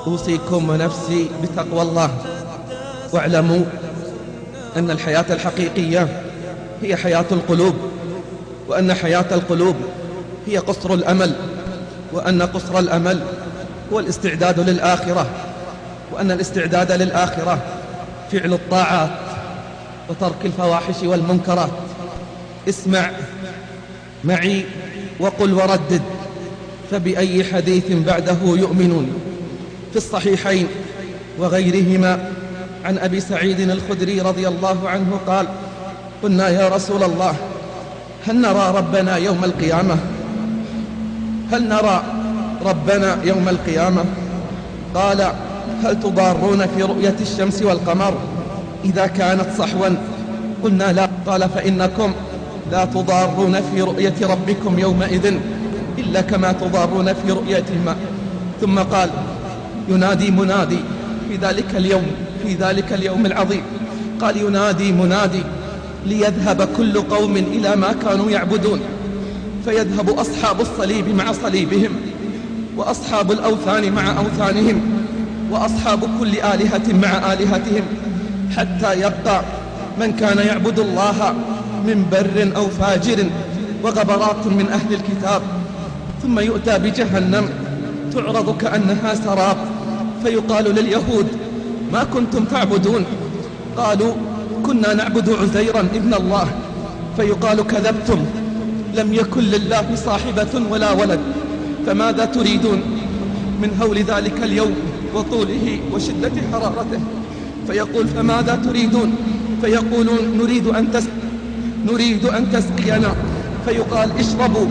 أوصيكم ونفسي بتقوى الله، واعلموا أن الحياة الحقيقية هي حياة القلوب، وأن حياة القلوب هي قصر الأمل، وأن قصر الأمل هو الاستعداد للآخرة، وأن الاستعداد للآخرة فعل الطاعات وترك الفواحش والمنكرات. اسمع معي وقل وردد، فبأي حديث بعده يؤمنون. في الصحيحين وغيرهما عن أبي سعيد الخدري رضي الله عنه قال: قلنا يا رسول الله، هل نرى ربنا يوم القيامة؟ هل نرى ربنا يوم القيامة؟ قال: هل تضارون في رؤية الشمس والقمر إذا كانت صحوا؟ قلنا لا. قال: فإنكم لا تضارون في رؤية ربكم يومئذ إلا كما تضارون في رؤيتهما. ثم قال: ينادي منادي في ذلك اليوم العظيم. قال: ينادي منادي ليذهب كل قوم إلى ما كانوا يعبدون، فيذهب أصحاب الصليب مع صليبهم، وأصحاب الأوثان مع أوثانهم، وأصحاب كل آلهة مع آلهتهم، حتى يبقى من كان يعبد الله من بر أو فاجر وغبرات من أهل الكتاب. ثم يؤتى بجهنم تعرض كأنها سراب، فيقال لليهود: ما كنتم تعبدون؟ قالوا: كنا نعبد عزيرا ابن الله. فيقال: كذبتم، لم يكن لله صاحبة ولا ولد. فماذا تريدون؟ من هول ذلك اليوم وطوله وشدة حرارته. فيقول: فماذا تريدون؟ فيقولون: نريد أن تسقينا. فيقال: اشربوا.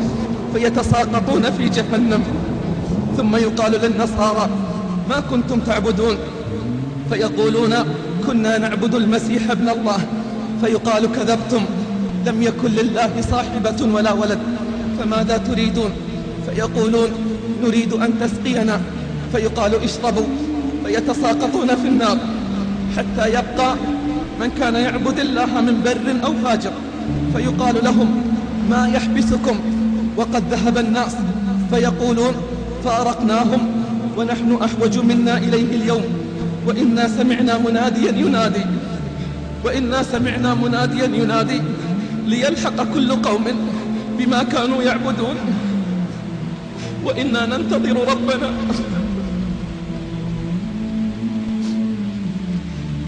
فيتساقطون في جهنم. ثم يقال للنصارى: ما كنتم تعبدون؟ فيقولون: كنا نعبد المسيح ابن الله. فيقال: كذبتم، لم يكن لله صاحبة ولا ولد. فماذا تريدون؟ فيقولون: نريد أن تسقينا. فيقال: اشربوا. فيتساقطون في النار، حتى يبقى من كان يعبد الله من بر أو فاجر. فيقال لهم: ما يحبسكم وقد ذهب الناس؟ فيقولون: فارقناهم ونحن أحوج منا إليه اليوم، وإنا سمعنا مناديا ينادي ليلحق كل قوم بما كانوا يعبدون، وإنا ننتظر ربنا.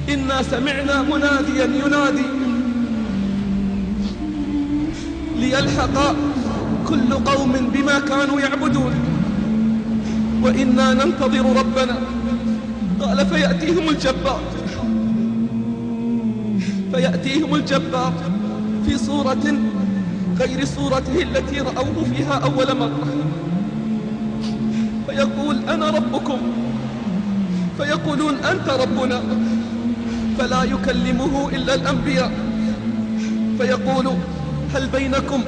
إنا سمعنا مناديا ينادي ليلحق كل قوم بما كانوا يعبدون، وإنا ننتظر ربنا. قال: فيأتيهم الجبار في صورة غير صورته التي رأوه فيها أول مرة، فيقول: أنا ربكم. فيقولون: أنت ربنا. فلا يكلمه إلا الأنبياء. فيقول: هل بينكم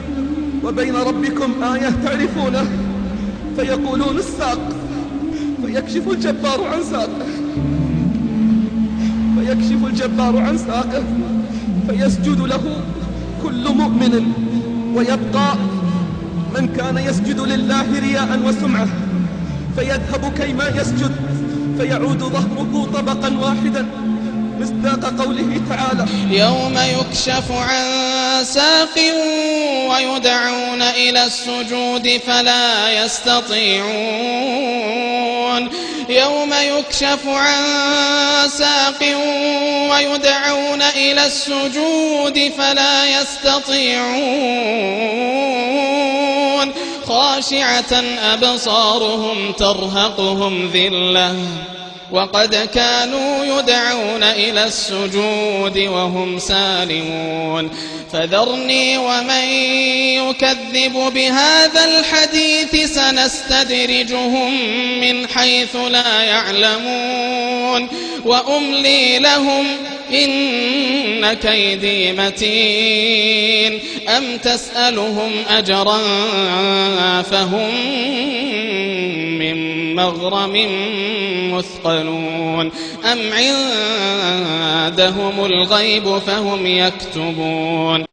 وبين ربكم آية تعرفونه؟ فيقولون: الساق. فيكشف الجبار عن ساقه، فيسجد له كل مؤمن، ويبقى من كان يسجد لله رياء وسمعة، فيذهب كيما يسجد، فيعود ظهره طبقا واحدا، مصداق قوله تعالى: يوم يكشف عن ساق ويدعون إلى السجود فلا يستطيعون. يوم يكشف عن ساق ويدعون إلى السجود فلا يستطيعون. خاشعة أبصارهم ترهقهم ذلة، وقد كانوا يدعون إلى السجود وهم سالمون. فذرني ومن يكذب بهذا الحديث سنستدرجهم من حيث لا يعلمون، وأملي لهم إن كيدي متين. أم تسألهم أجرا فهم من مغرم مثقلون، أم عندهم الغيب فهم يكتبون.